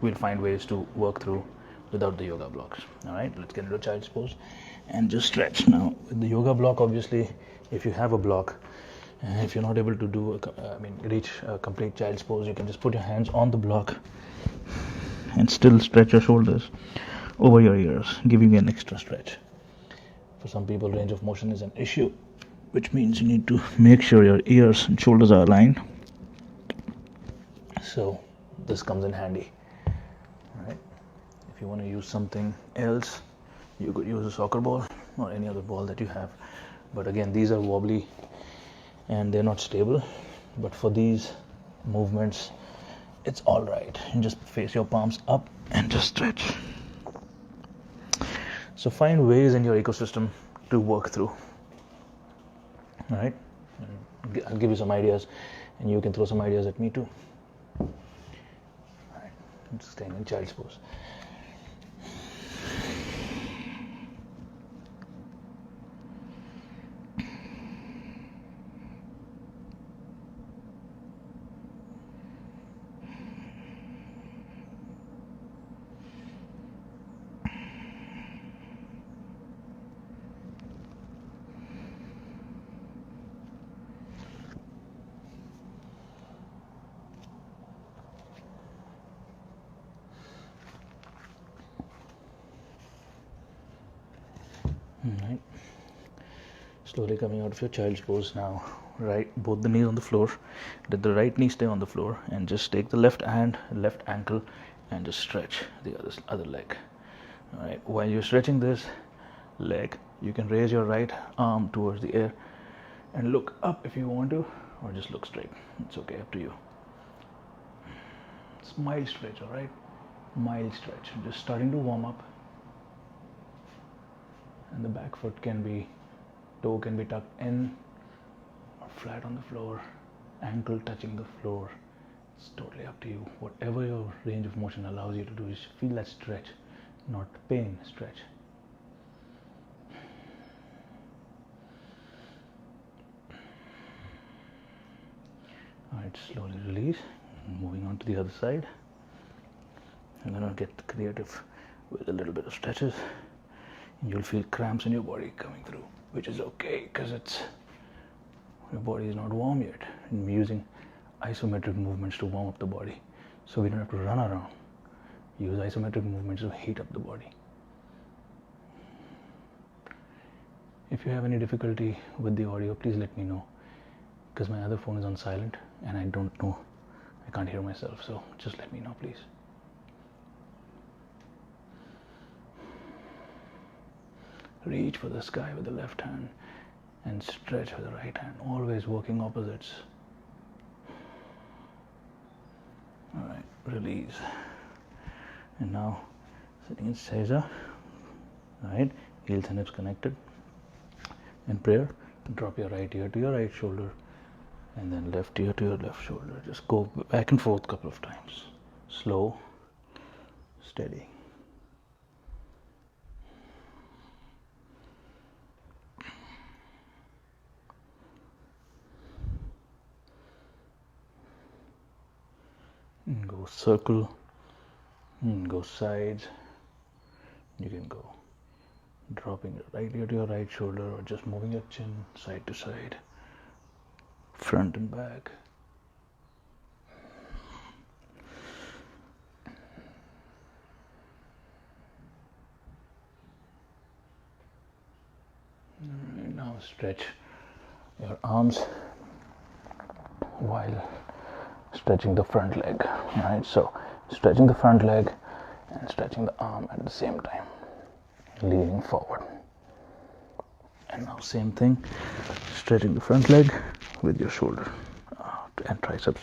we'll find ways to work through without the yoga blocks. All right, let's get into child's pose and just stretch. Now, with the yoga block, obviously, if you have a block, if you're not able to reach a complete child's pose, you can just put your hands on the block and still stretch your shoulders over your ears, giving you an extra stretch. For some people, range of motion is an issue, which means you need to make sure your ears and shoulders are aligned. So this comes in handy. All right. If you want to use something else, you could use a soccer ball or any other ball that you have. But again, these are wobbly and they're not stable. But for these movements, it's all right. You just face your palms up and just stretch. So find ways in your ecosystem to work through. All right. I'll give you some ideas, and you can throw some ideas at me too. All right. I'm just staying in child's pose. Right. Slowly coming out of your child's pose now. Right, both the knees on the floor. Let the right knee stay on the floor, and just take the left hand, left ankle, and just stretch the other leg. All right. While you're stretching this leg, you can raise your right arm towards the air and look up if you want to, or just look straight. It's okay, up to you. It's mild stretch, all right? Mild stretch. Just starting to warm up. And the back foot toe can be tucked in or flat on the floor, ankle touching the floor. It's totally up to you. Whatever your range of motion allows you to do, is feel that stretch, not pain, stretch. Alright, slowly release. Moving on to the other side. I'm gonna get creative with a little bit of stretches. You'll feel cramps in your body coming through, which is okay because your body is not warm yet. And we're using isometric movements to warm up the body, so we don't have to run around. Use isometric movements to heat up the body. If you have any difficulty with the audio, please let me know, because my other phone is on silent and I can't hear myself, so just let me know, please. Reach for the sky with the left hand and stretch with the right hand, always working opposites. Alright, release. And now sitting in Seiza. Alright, heels and hips connected. In prayer, drop your right ear to your right shoulder and then left ear to your left shoulder. Just go back and forth a couple of times. Slow, steady. Go circle, go sides. You can go dropping your right ear to your right shoulder, or just moving your chin side to side, front and back. Right, now stretch your arms while stretching the front leg. Right, so stretching the front leg and stretching the arm at the same time, leaning forward. And now same thing, stretching the front leg with your shoulder and triceps.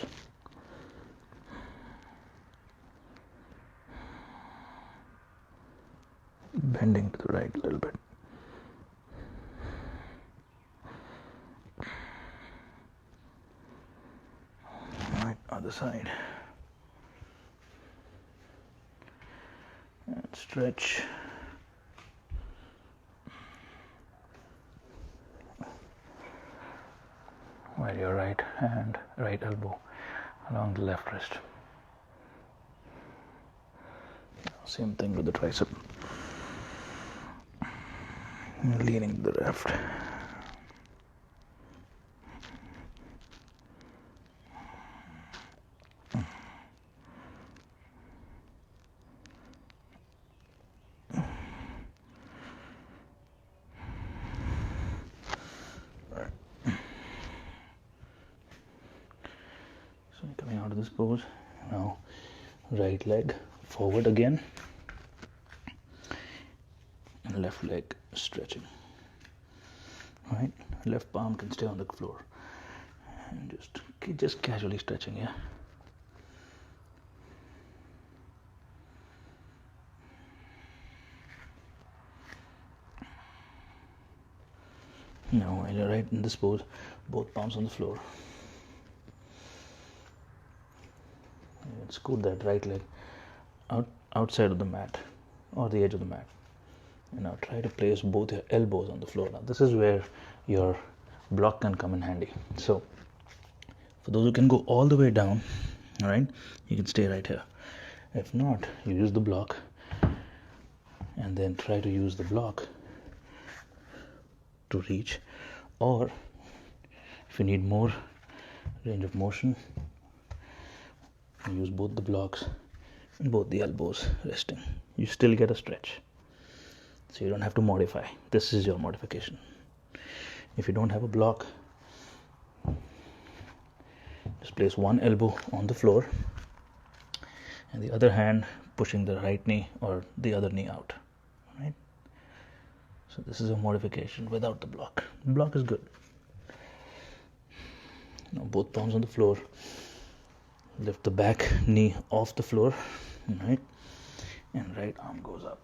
Bending to the right a little bit. Right, other side. And stretch. While your right hand, right elbow along the left wrist. Same thing with the tricep. Leaning to the left. So coming out of this pose, now right leg forward again, and left leg stretching. Right, left palm can stay on the floor, and just casually stretching. Yeah. Now while you're right in this pose, both palms on the floor. And scoot that right leg outside of the mat or the edge of the mat. And now try to place both your elbows on the floor. Now this is where your block can come in handy. So for those who can go all the way down, all right, you can stay right here. If not, you use the block and then try to use the block to reach, or if you need more range of motion, use both the blocks and both the elbows resting. You still get a stretch, so you don't have to modify. This is your modification. If you don't have a block, just place one elbow on the floor and the other hand pushing the right knee or the other knee out, right? So this is a modification without the block. The block is good. Now both palms on the floor. Lift the back knee off the floor, right? And right arm goes up.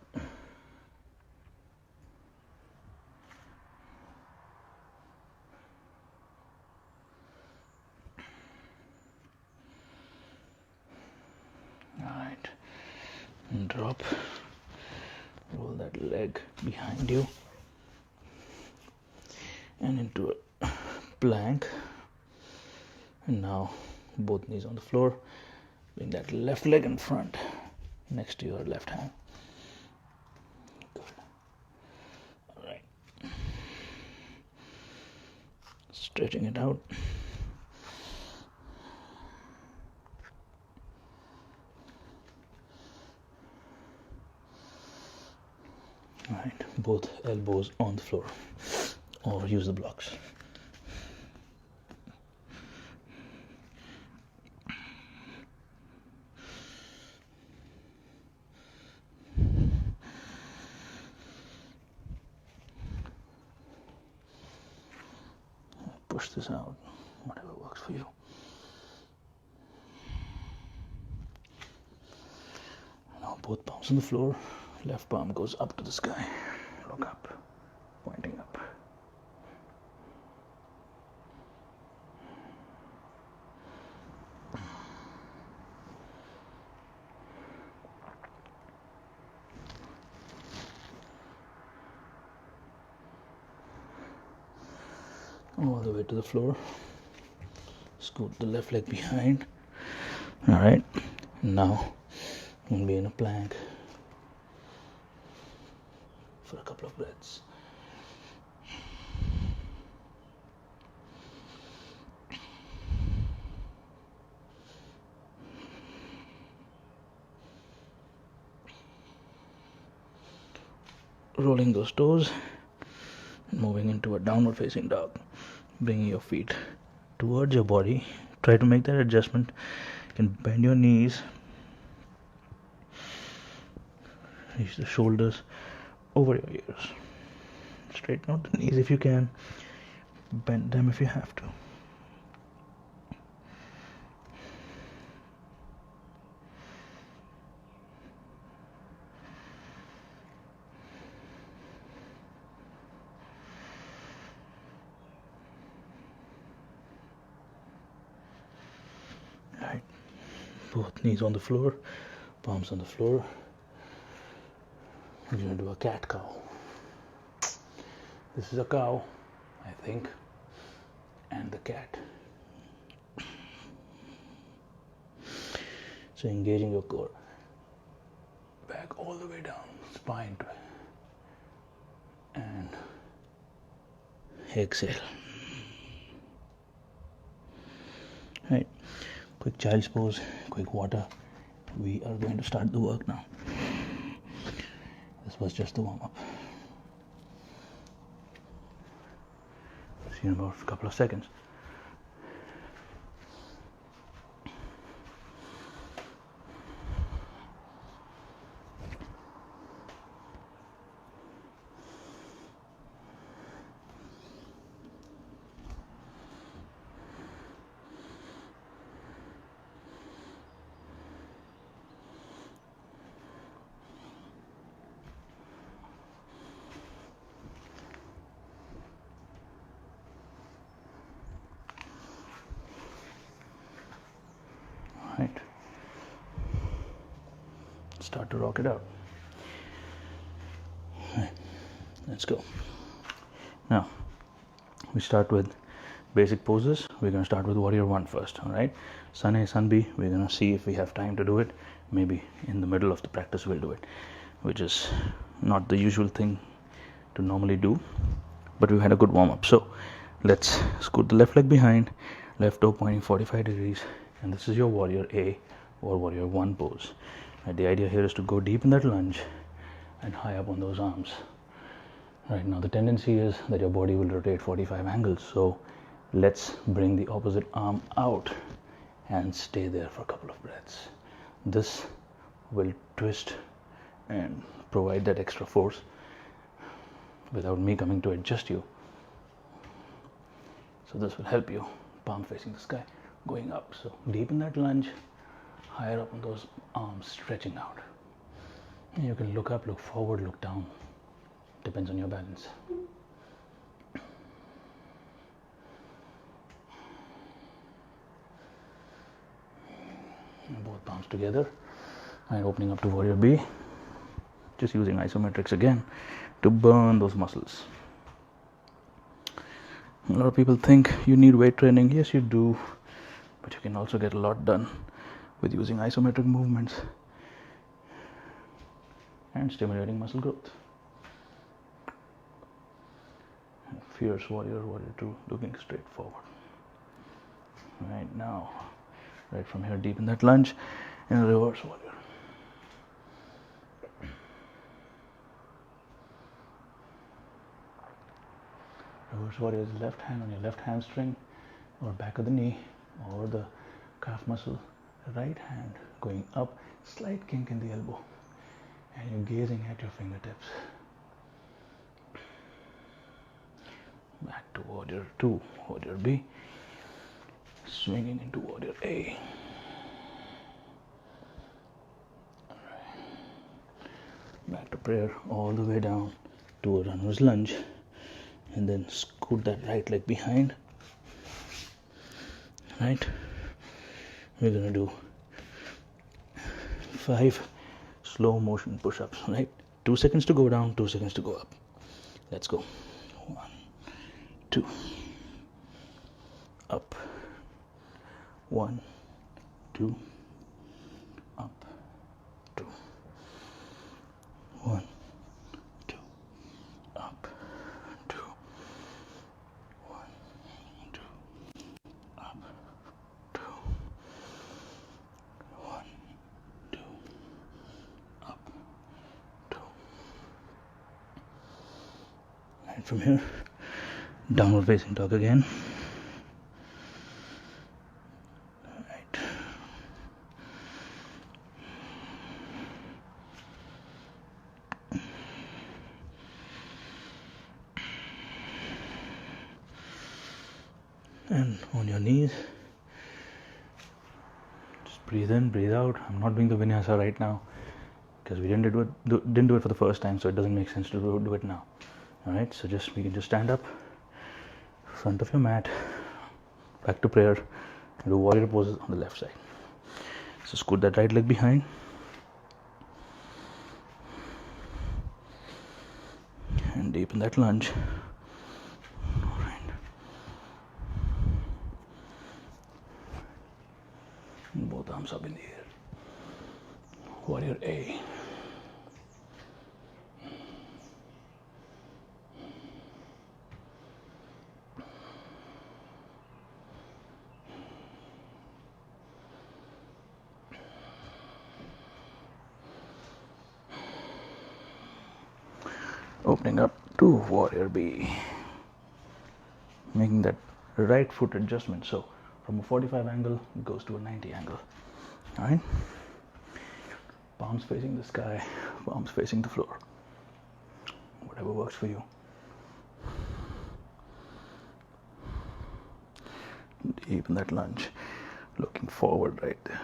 All right. And drop. Roll that leg behind you and into a plank. And now both knees on the floor. Bring that left leg in front next to your left hand. Good. All right. Stretching it out. All right. Both elbows on the floor, or use the blocks. Push this out, whatever works for you. Now both palms on the floor, left palm goes up to the sky. Look up, pointing up. All the way to the floor. Scoot the left leg behind. All right. Now we'll be in a plank for a couple of breaths. Rolling those toes, moving into a downward facing dog. Bringing your feet towards your body. Try to make that adjustment. You can bend your knees, reach the shoulders over your ears. Straighten out the knees if you can. Bend them if you have to. Right. Both knees on the floor, palms on the floor. We're going to do a cat cow. This is a cow, I think, and the cat. So engaging your core. Back the way down, spine to and exhale. Right, quick child's pose, quick water. We are going to start the work now. This was just the warm-up. See you in about a couple of seconds. Right, start to rock it out. Right. Let's go. Now we start with basic poses. We're going to start with warrior one first. All right, sun A, sun B. We're going to see if we have time to do it. Maybe in the middle of the practice we'll do it, which is not the usual thing to normally do, but we've had a good warm-up. So let's scoot the left leg behind, left toe pointing 45 degrees, and this is your warrior A or warrior one pose. Right, the idea here is to go deep in that lunge and high up on those arms. Right, now the tendency is that your body will rotate 45 angles, so let's bring the opposite arm out and stay there for a couple of breaths. This will twist and provide that extra force without me coming to adjust you. So this will help you, palm facing the sky, going up. So deep in that lunge, higher up on those arms, stretching out. And you can look up, look forward, look down. Depends on your balance. And both palms together and opening up to warrior B. Just using isometrics again to burn those muscles. A lot of people think you need weight training. Yes, you do, but you can also get a lot done with using isometric movements and stimulating muscle growth. Fierce warrior, warrior two, looking straight forward. Right now, right from here, deep in that lunge, and a reverse warrior. Reverse warrior is left hand on your left hamstring or back of the knee or the calf muscle. Right hand going up, slight kink in the elbow, and you're gazing at your fingertips. Back to warrior two, warrior B, swinging into warrior A. All right. Back to prayer, all the way down to a runner's lunge, and then scoot that right leg behind. Right, we're gonna do 5 slow motion push-ups. Right, 2 seconds to go down, 2 seconds to go up. Let's go. 1, 2, up. 1, 2, up. 2, 1, 2, up. 2, 1, 2, up. 2, 1, 2, up. 2. And from here, downward facing dog again. Right. And on your knees, just breathe in, breathe out. I'm not doing the vinyasa right now because we didn't do it for the first time, so it doesn't make sense to do it now. All right, so we can just stand up, front of your mat, back to prayer, and do warrior poses on the left side. So scoot that right leg behind, and deepen that lunge. All right. And both arms up in the air. Warrior A. opening up to warrior B, making that right foot adjustment. So from a 45 angle it goes to a 90 angle. All right, palms facing the sky, palms facing the floor, whatever works for you. Deep in that lunge, looking forward right there.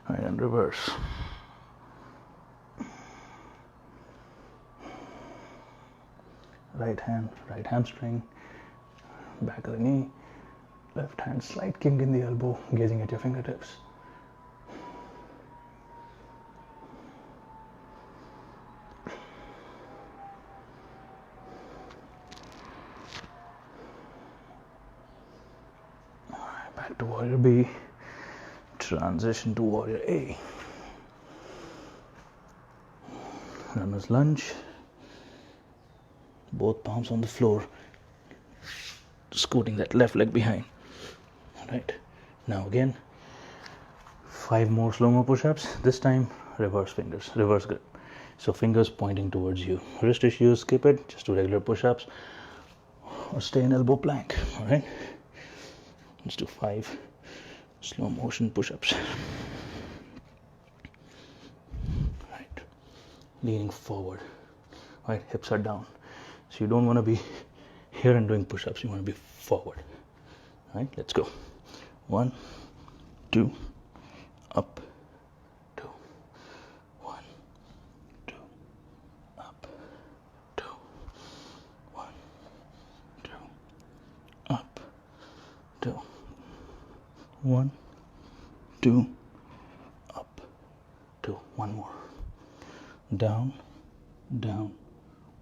All right, and reverse. Right hand, right hamstring, back of the knee, left hand slight kink in the elbow, gazing at your fingertips. All right, back to warrior B, transition to warrior A. Runner's lunge, both palms on the floor, scooting that left leg behind. All right, now again 5 more slow-mo push-ups, this time reverse fingers, reverse grip, so fingers pointing towards you. Wrist issues, skip it, just do regular push-ups or stay in elbow plank. All right, let's do 5 slow motion push-ups. Right, leaning forward. Right, hips are down, so you don't want to be here and doing push-ups, you want to be forward. All right, let's go. 1, 2, up, 2, 1, 2, up, 2, 1, 2, up, 2, 1, 2, up, 2. One more. Down, down,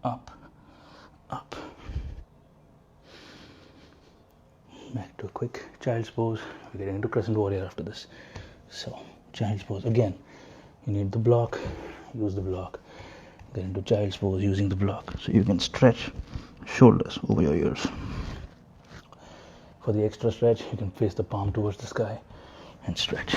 up, up. Back to a quick child's pose. We're getting into crescent warrior after this. So child's pose again, you need the block, use the block. Get into child's pose using the block, so you can stretch shoulders over your ears. For the extra stretch, you can face the palm towards the sky and stretch.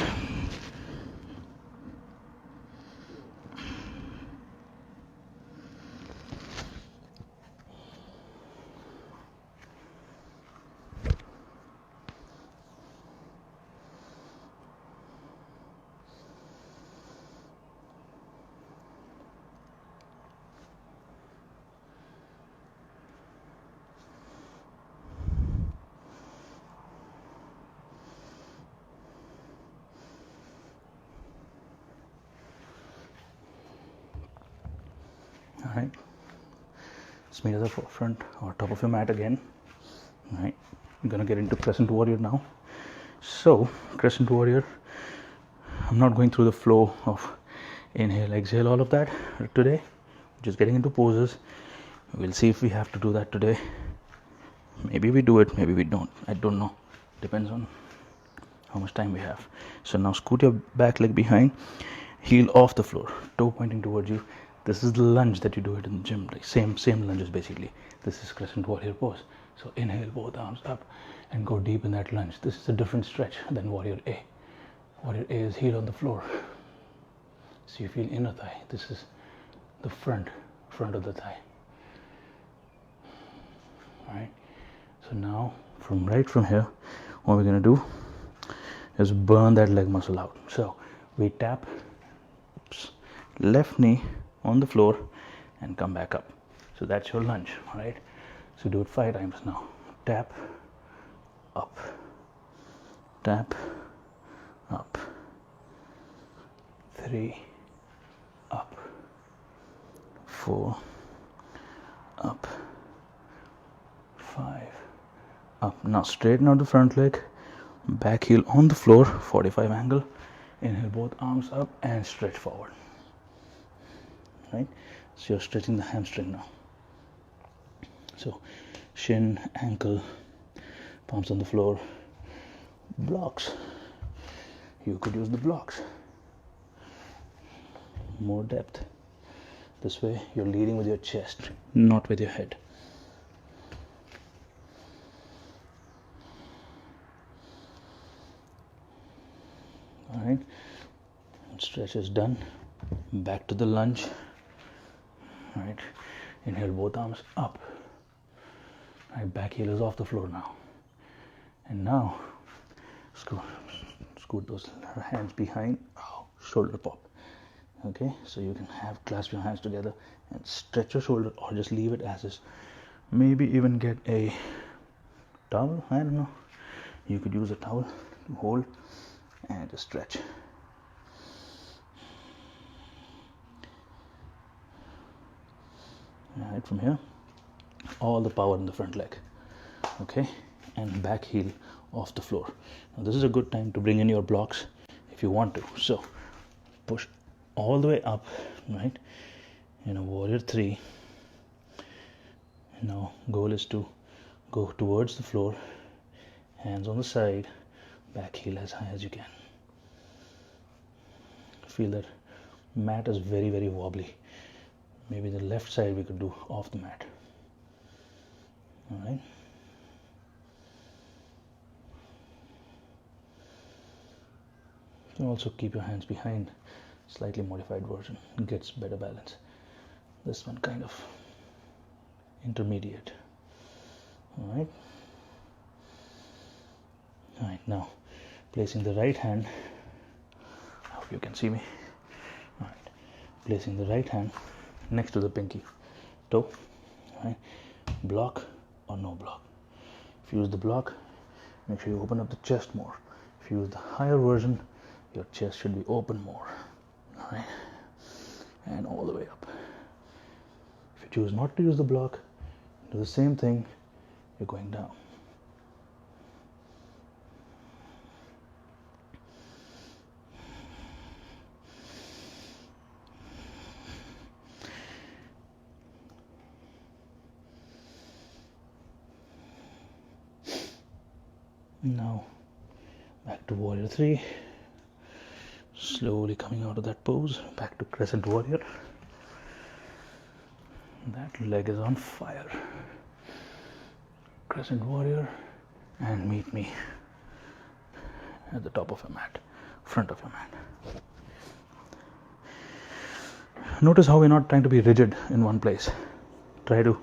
Alright, just meet at the forefront or top of your mat again. Alright, I'm gonna get into crescent warrior now. So, crescent warrior, I'm not going through the flow of inhale, exhale, all of that today. Just getting into poses. We'll see if we have to do that today. Maybe we do it, maybe we don't. I don't know. Depends on how much time we have. So now scoot your back leg behind, heel off the floor, toe pointing towards you. This is the lunge that you do it in the gym, like same lunges basically. This is crescent warrior pose. So inhale, both arms up and go deep in that lunge. This is a different stretch than warrior A. Warrior A is heel on the floor. So you feel inner thigh. This is the front of the thigh. Alright. So now right from here, what we're gonna do is burn that leg muscle out. So we tap left knee on the floor and come back up. So that's your lunge. All right, so do it 5 times now. Tap, up, tap, up, 3, up, 4, up, 5, up. Now straighten out the front leg, back heel on the floor, 45 angle. Inhale, both arms up and stretch forward. Right, so you're stretching the hamstring now. So shin, ankle, palms on the floor. Blocks, you could use the blocks. More depth. This way you're leading with your chest, not with your head. right? Stretch is done. Back to the lunge, right? Inhale, both arms up. Right, back heel is off the floor now. And now, scoot those hands behind. Oh, shoulder pop. Okay, so you can clasp your hands together and stretch your shoulder, or just leave it as is. Maybe even get a towel. I don't know. You could use a towel to hold and just stretch. Right, from here, all the power in the front leg. Okay, and back heel off the floor. Now this is a good time to bring in your blocks if you want to. So push all the way up, right? Warrior 3. Now goal is to go towards the floor, hands on the side, back heel as high as you can. Feel that mat is very, very wobbly. Maybe the left side we could do off the mat. All right. You can also keep your hands behind. Slightly modified version gets better balance. This one kind of intermediate. All right. All right. Now, placing the right hand. I hope you can see me. All right. Placing the right hand next to the pinky toe. Right. Block or no block. If you use the block, make sure you open up the chest more. If you use the higher version, your chest should be open more. All right. And all the way up. If you choose not to use the block, do the same thing, you're going down. Now back to warrior 3. Slowly coming out of that pose, back to crescent warrior. That leg is on fire. Crescent warrior, and meet me at the top of your mat, front of your mat. Notice how we're not trying to be rigid in one place. Try to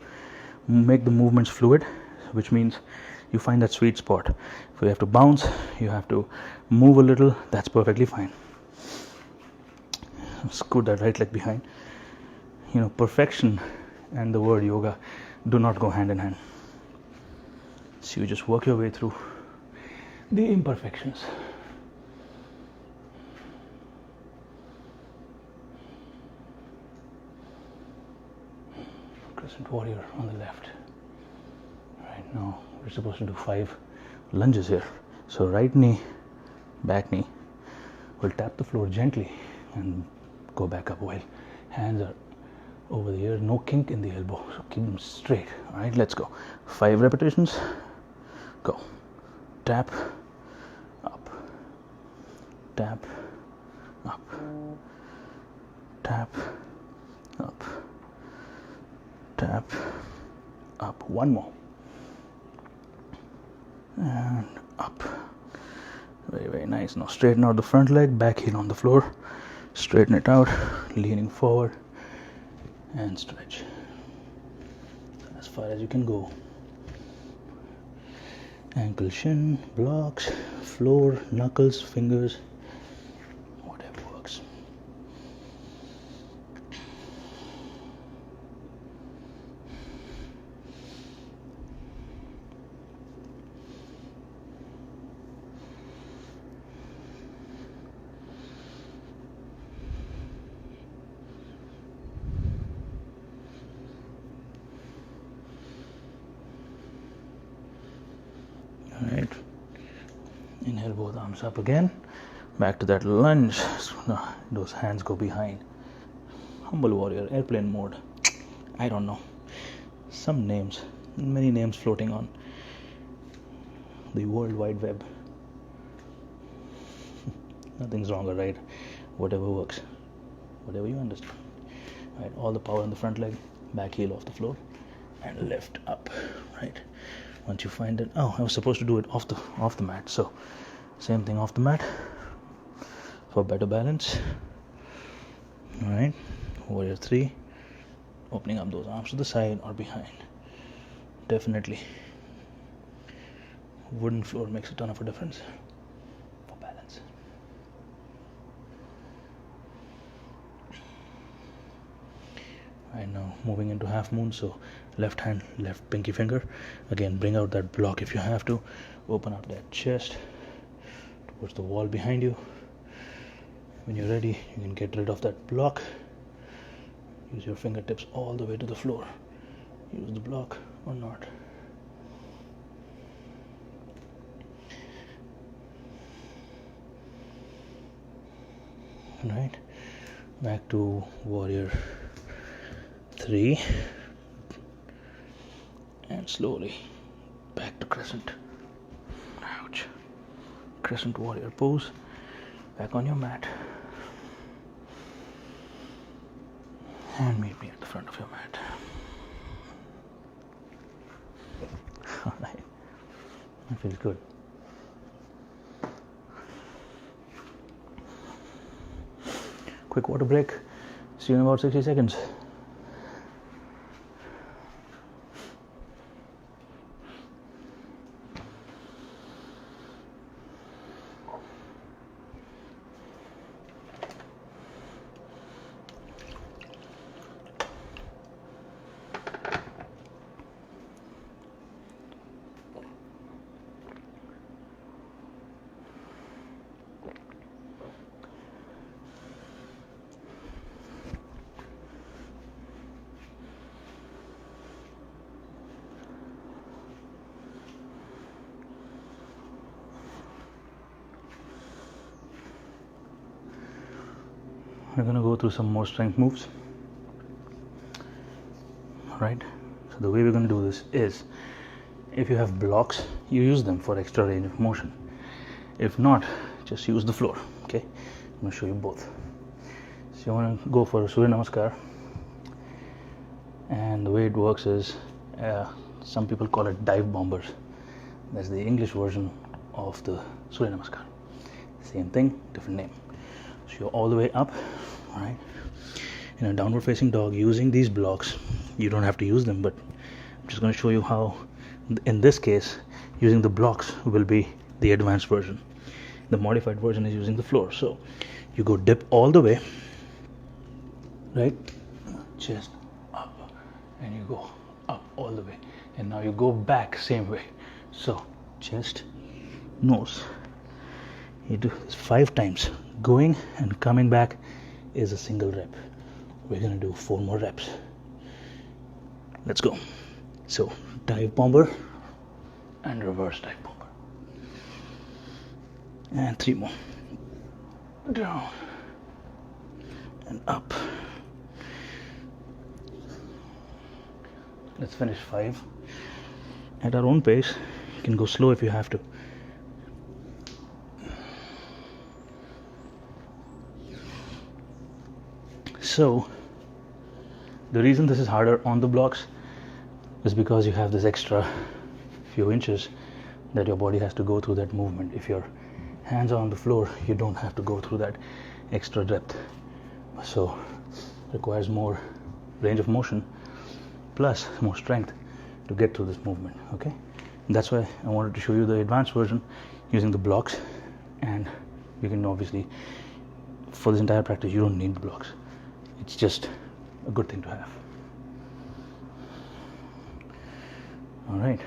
make the movements fluid, which means you find that sweet spot. If you have to bounce, you have to move a little, that's perfectly fine. Scoot that right leg behind. Perfection and the word yoga do not go hand in hand. So you just work your way through the imperfections. Crescent warrior on the left. Right now we're supposed to do 5 lunges here. So right knee, back knee will tap the floor gently and go back up while hands are over the ear. No kink in the elbow, so keep them straight. All right, let's go. 5 repetitions. Go. Tap, up, tap, up, tap, up, tap, up. One more. And up. Very, very nice. Now straighten out the front leg, back heel on the floor. Straighten it out, leaning forward, and stretch as far as you can go. Ankle, shin, blocks, floor, knuckles, fingers, whatever works. Alright, inhale, both arms up again, back to that lunge. Those hands go behind. Humble warrior, airplane mode, I don't know, some names, many names floating on the World Wide Web. Nothing's wrong or right, whatever works, whatever you understand. Right, all the power in the front leg, back heel off the floor, and lift up. Right, once you find it, I was supposed to do it off the mat, so same thing off the mat. for better balance. All right, warrior 3, opening up those arms to the side or behind. Definitely wooden floor makes a ton of a difference for balance. Right now moving into half moon, so left hand, left pinky finger. Again, bring out that block if you have to. Open up that chest towards the wall behind you. When you're ready, you can get rid of that block. Use your fingertips all the way to the floor. Use the block or not. Right, back to warrior 3, and slowly back to crescent. Ouch. Crescent warrior pose. Back on your mat, and meet me at the front of your mat. All right, that feels good. Quick water break. See you in about 60 seconds. We're going to go through some more strength moves. Right, so the way we're going to do this is, if you have blocks, you use them for extra range of motion. If not, just use the floor. Okay, I'm going to show you both. So you want to go for Surya Namaskar, and the way it works is, some people call it dive bombers. That's the English version of the Surya Namaskar. Same thing, different name. So you're all the way up, right, in a downward facing dog using these blocks. You don't have to use them, but I'm just going to show you how, in this case, using the blocks will be the advanced version. The modified version is using the floor. So you go dip all the way, right, chest up, and you go up all the way, and now you go back same way. So chest, nose. You do this 5 times. Going and coming back is a single rep. We're going to do 4 more reps. Let's go. So dive bomber and reverse dive bomber, and 3 more. Down and up. Let's finish 5 at our own pace. You can go slow if you have to. So the reason this is harder on the blocks is because you have this extra few inches that your body has to go through that movement. If your hands are on the floor, you don't have to go through that extra depth. So it requires more range of motion plus more strength to get through this movement. Okay, and that's why I wanted to show you the advanced version using the blocks. And you can obviously, for this entire practice, you don't need the blocks. It's just a good thing to have. All right,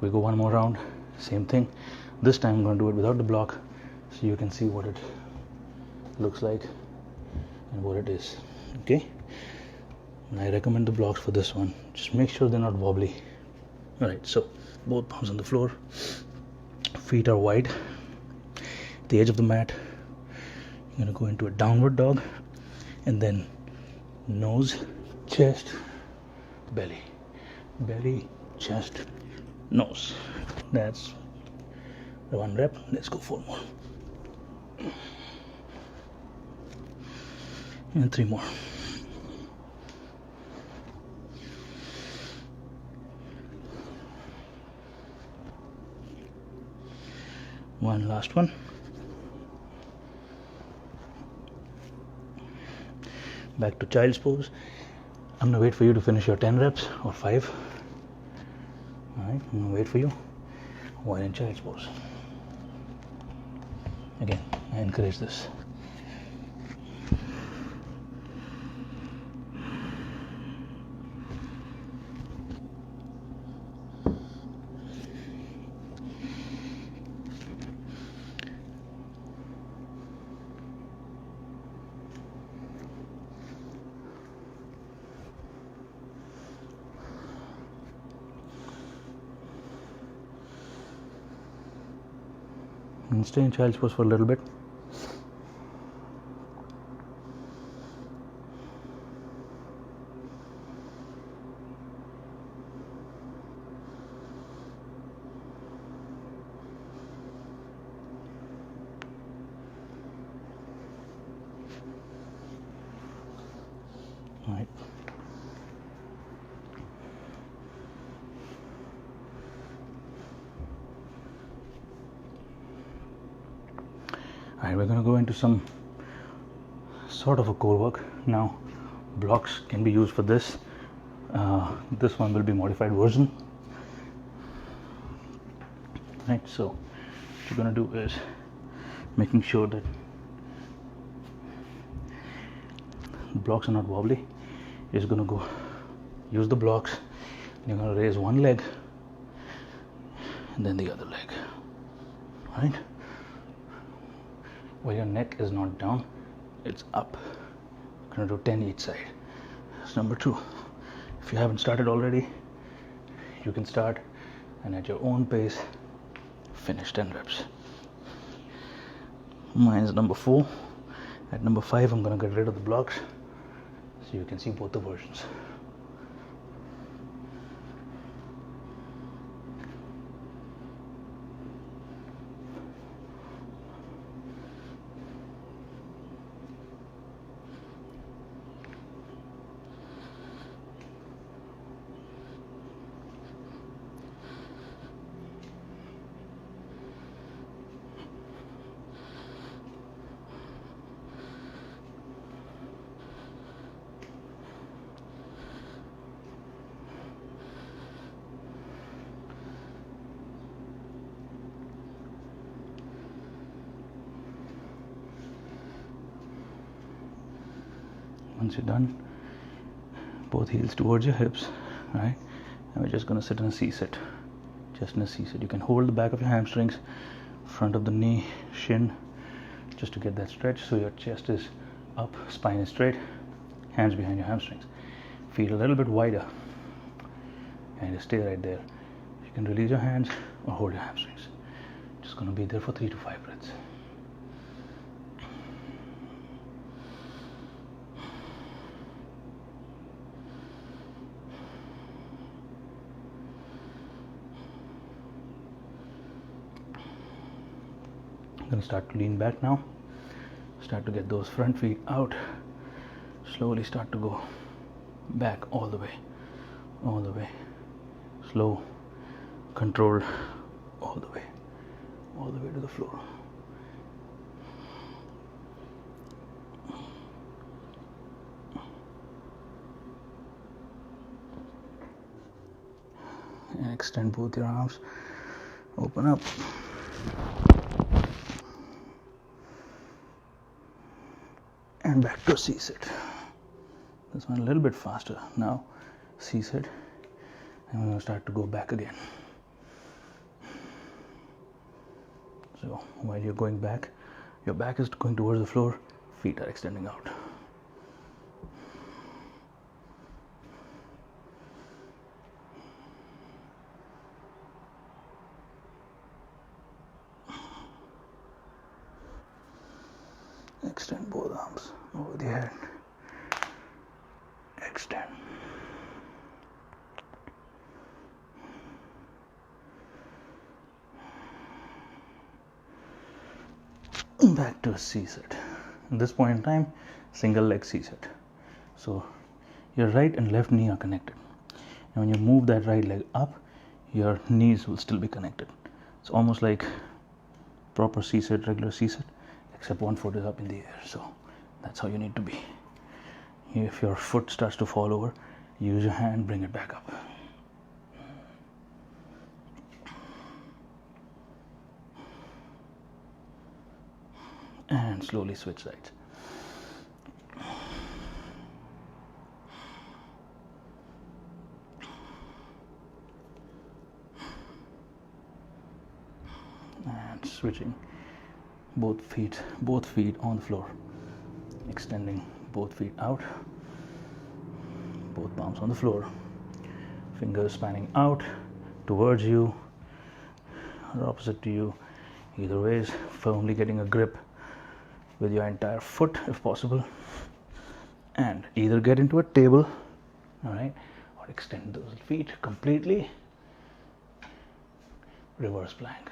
we go 1 more round, same thing. This time I'm going to do it without the block, so you can see what it looks like and what it is. Okay, and I recommend the blocks for this one. Just make sure they're not wobbly. All right, so both palms on the floor, feet are wide, the edge of the mat. You're going to go into a downward dog, and then nose, chest, belly, belly, chest, nose. That's the 1 rep. Let's go 4 more, and 3 more. One last one. Back to child's pose. I'm gonna wait for you to finish your 10 reps or 5. Alright, I'm gonna wait for you while in child's pose. Again, I encourage this. And stay in child's pose for a little bit. All right. Alright, we're going to go into some sort of a core work now. Blocks can be used for this. This one will be modified version. Right, so what you're going to do is making sure that the blocks are not wobbly. You're just going to go use the blocks. You're going to raise one leg and then the other leg. Right? While your neck is not down, it's up. You're going to do 10 each side. That's number 2. If you haven't started already, you can start and at your own pace finish 10 reps. Mine is number 4. At number 5, I'm going to get rid of the blocks so you can see both the versions. Once you're done, both heels towards your hips, right? And we're just going to sit in a C-sit, just in a C-sit. You can hold the back of your hamstrings, front of the knee, shin, just to get that stretch so your chest is up, spine is straight, hands behind your hamstrings, feet a little bit wider, and just stay right there. You can release your hands or hold your hamstrings. Just going to be there for 3 to 5 breaths. I'm going to start to lean back now. Start to get those front feet out. Slowly start to go back all the way. All the way. Slow, controlled, all the way. All the way to the floor. And extend both your arms. Open up. And back to C-sit. This one a little bit faster. Now C-sit, and we're going to start to go back again. So while you're going back, your back is going towards the floor, feet are extending out. Extend both arms over the head. Extend. Back to a C-sit. At this point in time, single leg C-sit. So your right and left knee are connected. And when you move that right leg up, your knees will still be connected. It's almost like proper C-sit, regular C-sit, except one foot is up in the air. So that's how you need to be. If your foot starts to fall over, use your hand, bring it back up. And slowly switch sides. And switching both feet on the floor, extending both feet out, both palms on the floor, fingers spanning out towards you or opposite to you. Either ways, firmly getting a grip with your entire foot if possible, and either get into a table, all right, or extend those feet completely. Reverse plank.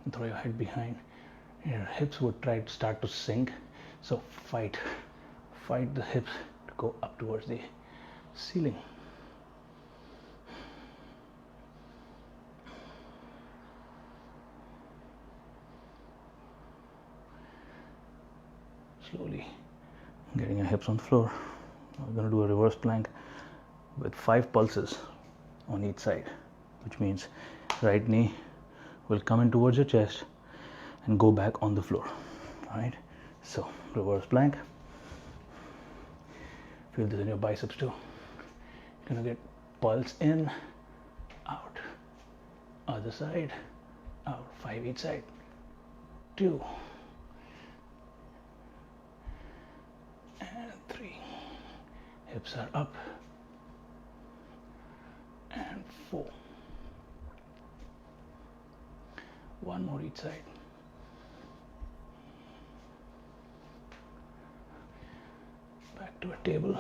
And throw your head behind. Your hips would try to start to sink, so fight the hips to go up towards the ceiling. Slowly getting your hips on the floor. We're going to do a reverse plank with 5 pulses on each side, which means right knee will come in towards your chest and go back on the floor. All right, so reverse plank. Feel this in your biceps too. You're gonna get pulse in, out, other side, out. 5 each side. 2 and 3. Hips are up, and 4. 1 more each side. Back to a table.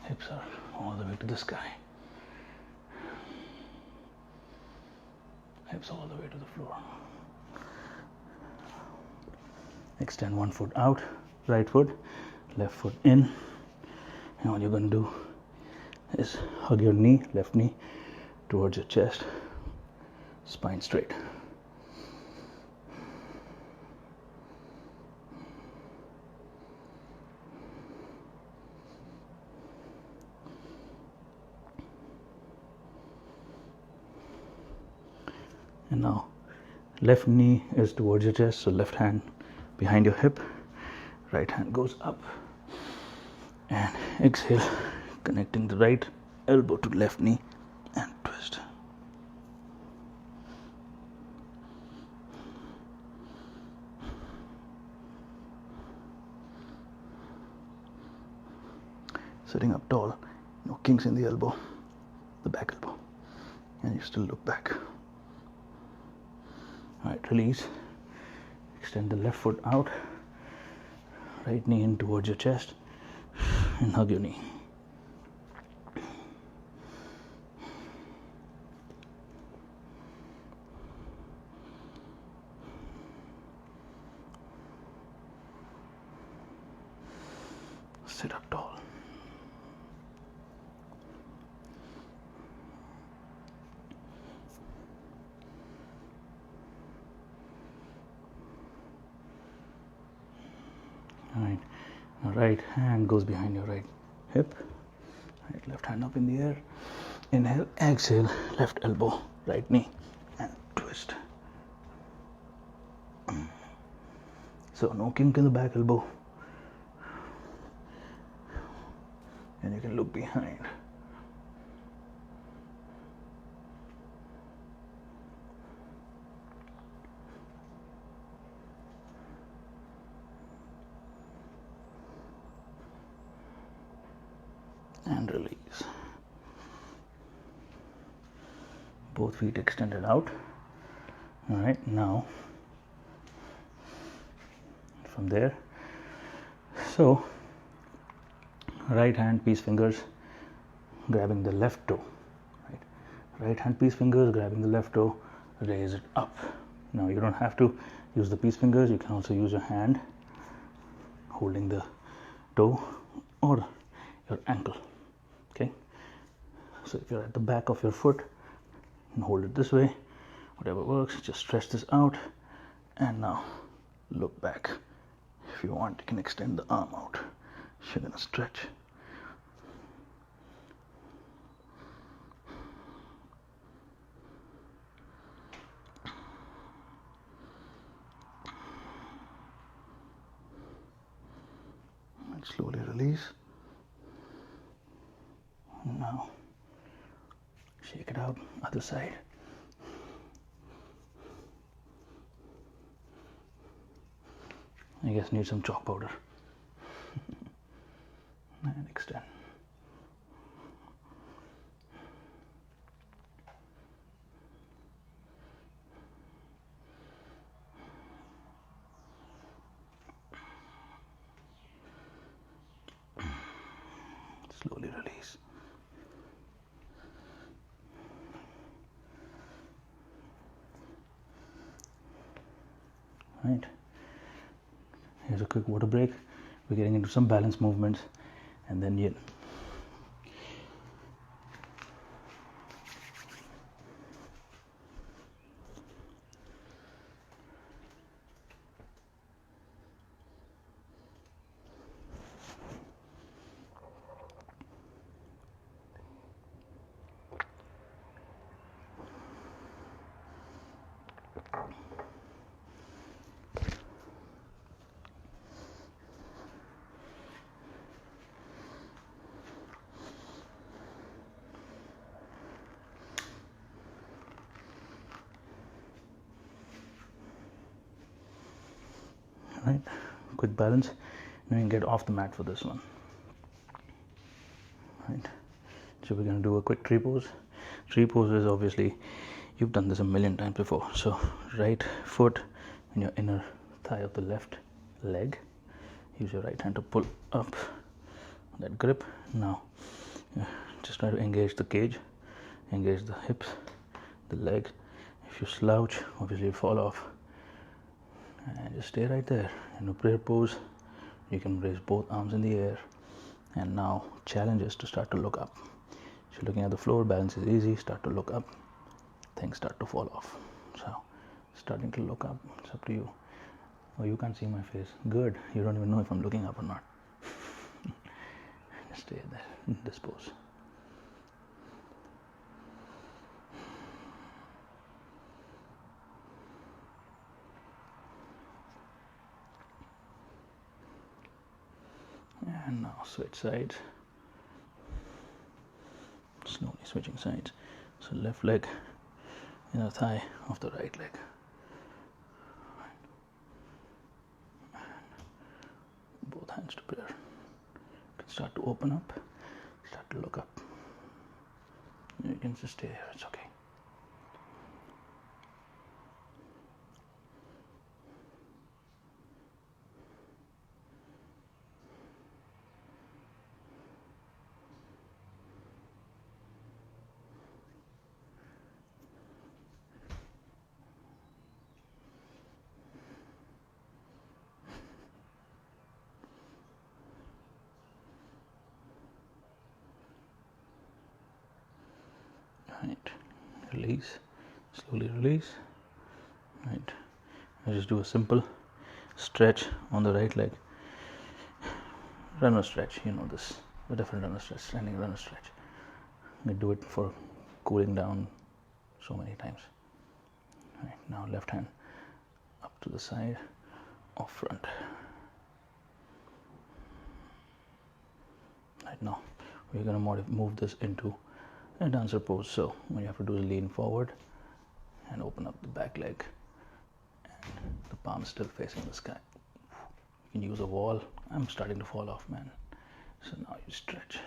Hips are all the way to the sky. Hips all the way to the floor. Extend one foot out, right foot, left foot in. And what you're going to do is hug your knee, left knee, towards your chest, spine straight. And now left knee is towards your chest, so left hand behind your hip, right hand goes up, and exhale, connecting the right elbow to left knee and twist. Sitting up tall, no kinks in the elbow, the back elbow, and you still look back. Alright, release. Extend the left foot out, right knee in towards your chest, and hug your knee. Sit up tall. Alright, your right hand goes behind your right hip, right, left hand up in the air. Inhale, exhale, left elbow, right knee, and twist. So no kink in the back elbow, and you can look behind. And release. Both feet extended out. All right, now from there, so right hand peace fingers grabbing the left toe, right hand peace fingers grabbing the left toe, raise it up. Now you don't have to use the peace fingers, you can also use your hand holding the toe or your ankle. Okay, so if you're at the back of your foot, and hold it this way, whatever works. Just stretch this out, and now look back. If you want, you can extend the arm out, So you're gonna stretch. And slowly release. Now shake it out, other side. I guess need some chalk powder. And extend. Slowly release. Right. Here's a quick water break. We're getting into some balance movements, and then yin. Right, quick balance. Now you can get off the mat for this one. Right, so we're going to do a quick tree pose. Tree pose is obviously, you've done this a million times before. So right foot in your inner thigh of the left leg. Use your right hand to pull up that grip. Now just try to engage the cage, engage the hips, the leg. If you slouch, obviously you fall off. And just stay right there in a prayer pose. You can raise both arms in the air, and now challenge is to start to look up. So looking at the floor, balance is easy. Start to look up, things start to fall off. So starting to look up, it's up to you. Oh, you can't see my face. Good, you don't even know if I'm looking up or not. Just stay there in this pose. And now switch sides. Slowly switching sides. So left leg, inner thigh of the right leg. Both hands to prayer. You can start to open up, start to look up. You can just stay here, it's okay. Right, release, slowly release. Right, I just do a simple stretch on the right leg. Runner stretch, you know this, a different runner stretch, standing runner stretch. I do it for cooling down so many times. Right, now left hand up to the side or front. Right, now we're going to move this into a dancer pose. So what you have to do is lean forward and open up the back leg, and the palm still facing the sky. You can use a wall. I'm starting to fall off, man. So now you stretch.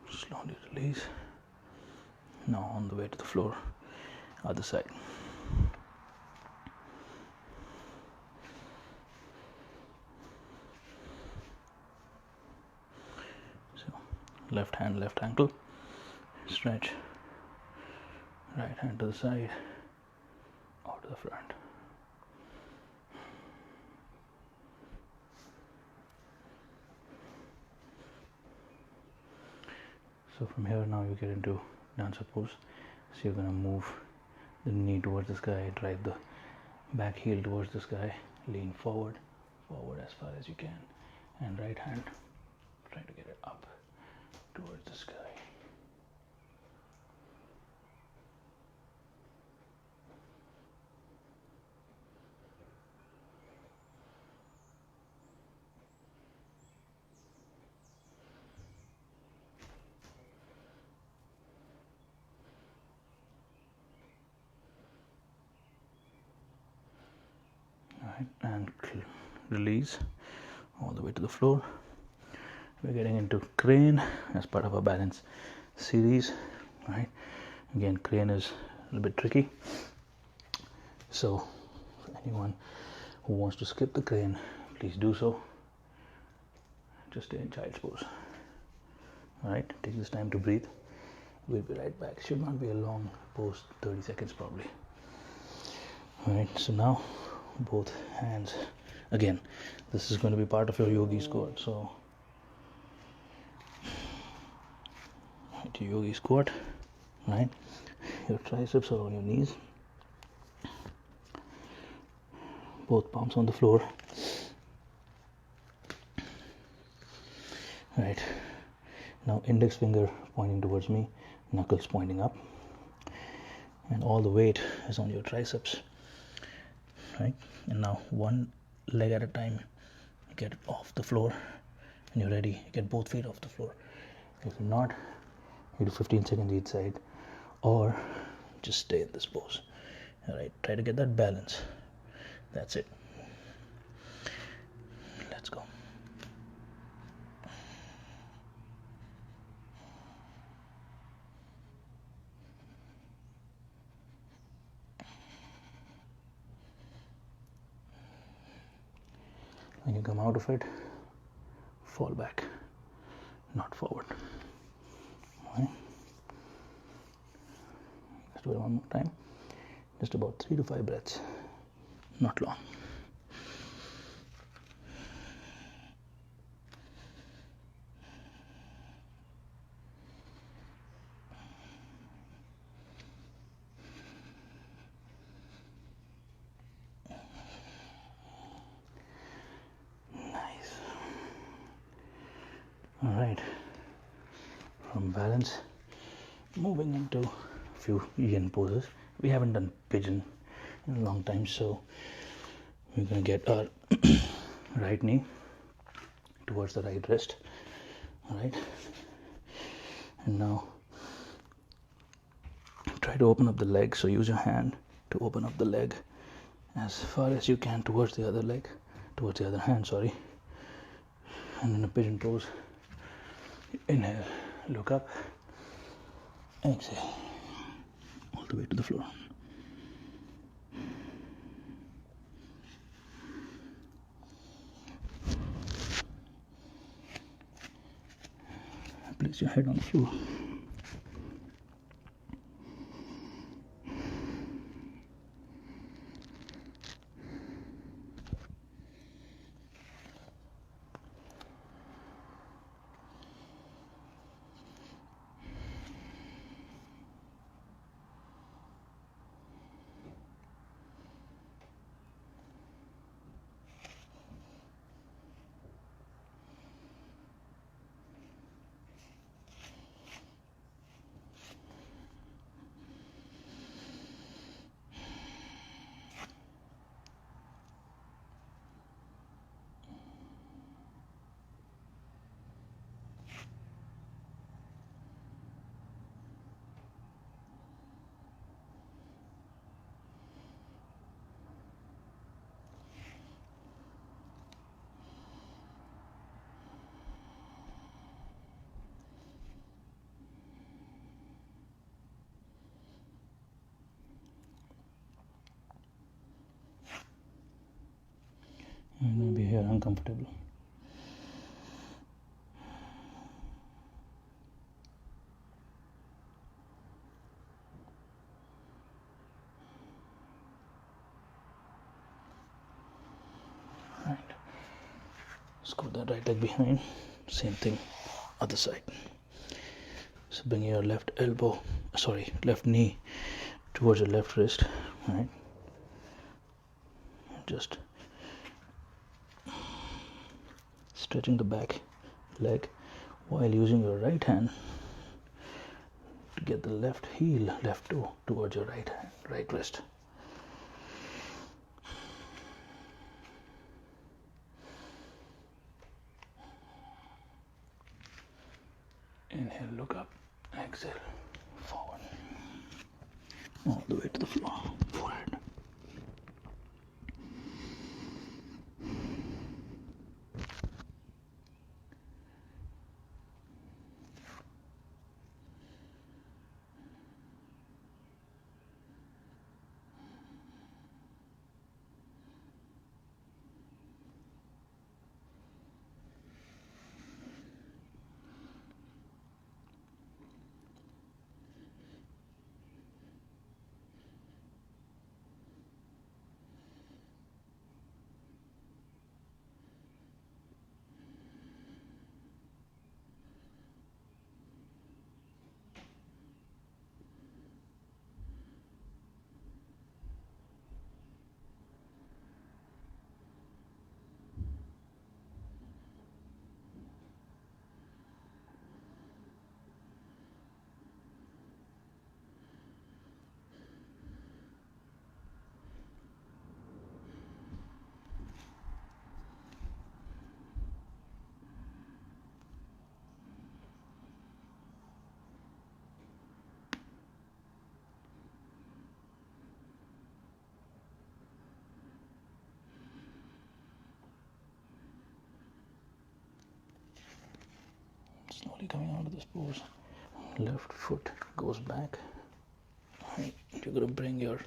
Slowly release. Now on the way to the floor, other side. So left hand, left ankle, stretch. Right hand to the side or to the front. So from here now you get into dancer pose. So you're gonna move the knee towards the sky, drive the back heel towards the sky, lean forward as far as you can, and right hand try to get it up towards the sky. And release all the way to the floor. We're getting into crane as part of our balance series. Right, again, crane is a little bit tricky, so for anyone who wants to skip the crane, please do so. Just stay in child's pose. All right, take this time to breathe. We'll be right back. Should not be a long pose, 30 seconds probably. All right, so now both hands. Again, this is going to be part of your yogi squat. So yogi squat, right? Your triceps are on your knees, both palms on the floor. Right, now index finger pointing towards me, knuckles pointing up, and all the weight is on your triceps. Right, and now one leg at a time, get it off the floor, and you're ready. Get both feet off the floor. If you're not, you do 15 seconds each side, or just stay in this pose. All right, try to get that balance. That's it. Let's go. When you come out of it, fall back, not forward. Okay. Let's do it one more time. Just about 3 to 5 breaths, not long. All right, from balance, moving into a few yin poses. We haven't done pigeon in a long time, so we're going to get our right knee towards the right wrist. All right, and now try to open up the leg. So use your hand to open up the leg as far as you can towards the other leg, towards the other hand, sorry. And in a pigeon pose, inhale, look up, exhale, all the way to the floor. Place your head on the floor. I'm going to be here uncomfortable. Right. Screw that right leg behind. Same thing, other side. So bring your left knee towards your left wrist, right? Just stretching the back leg while using your right hand to get the left toe towards your right wrist. Inhale, look up. Exhale, forward. All the way to the floor. Forehead. Slowly coming out of this pose. Left foot goes back. Right. You're going to bring your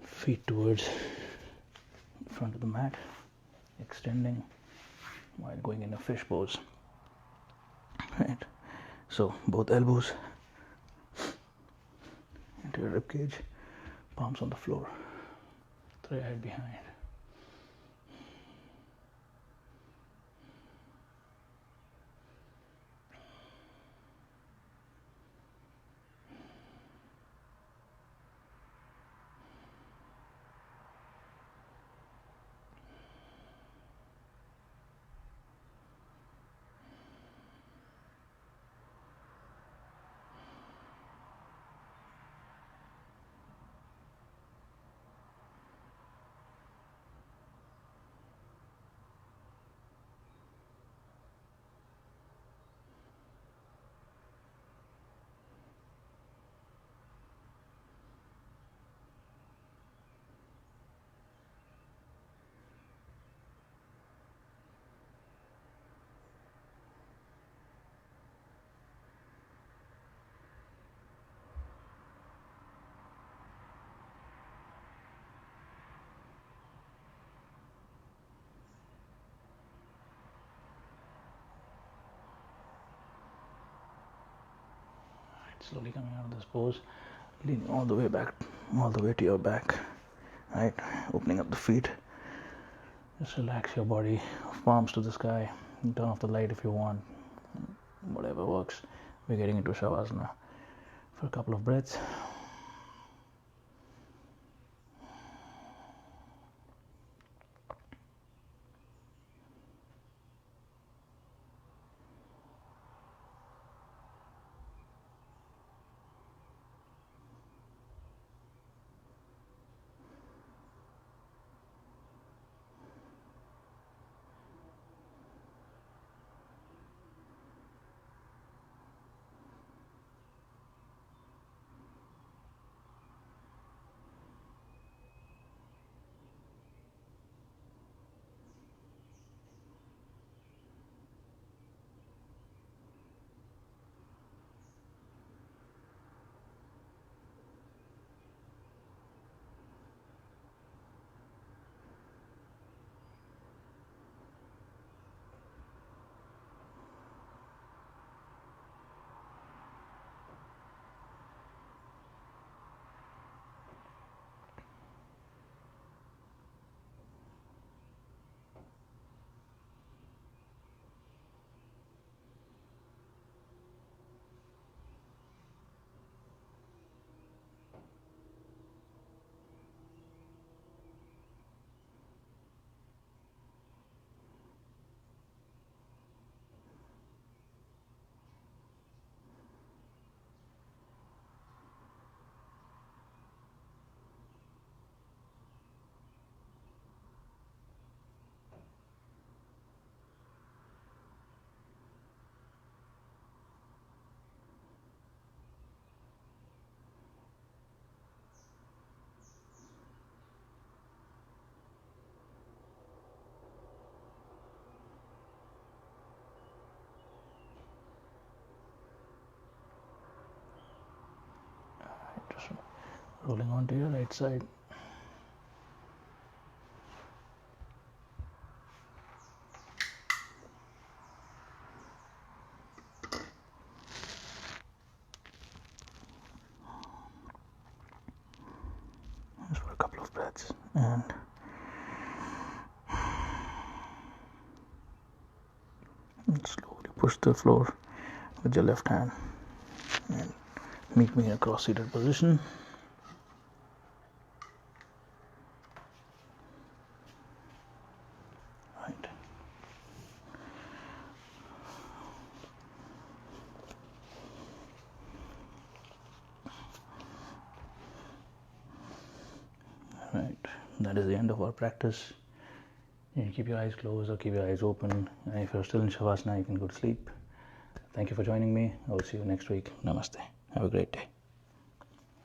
feet towards the front of the mat, extending while going in a fish pose. Right. So both elbows into your rib cage, palms on the floor, throw your head behind. Slowly coming out of this pose, leaning all the way back, all the way to your back, right? Opening up the feet. Just relax your body, palms to the sky. Turn off the light if you want, whatever works. We're getting into Shavasana for a couple of breaths. Rolling onto your right side. Just for a couple of breaths, and slowly push the floor with your left hand and meet me in a cross-seated position. Right. Right. That is the end of our practice. You can keep your eyes closed or keep your eyes open. And if you're still in Shavasana, you can go to sleep. Thank you for joining me. I will see you next week. Namaste. Have a great day.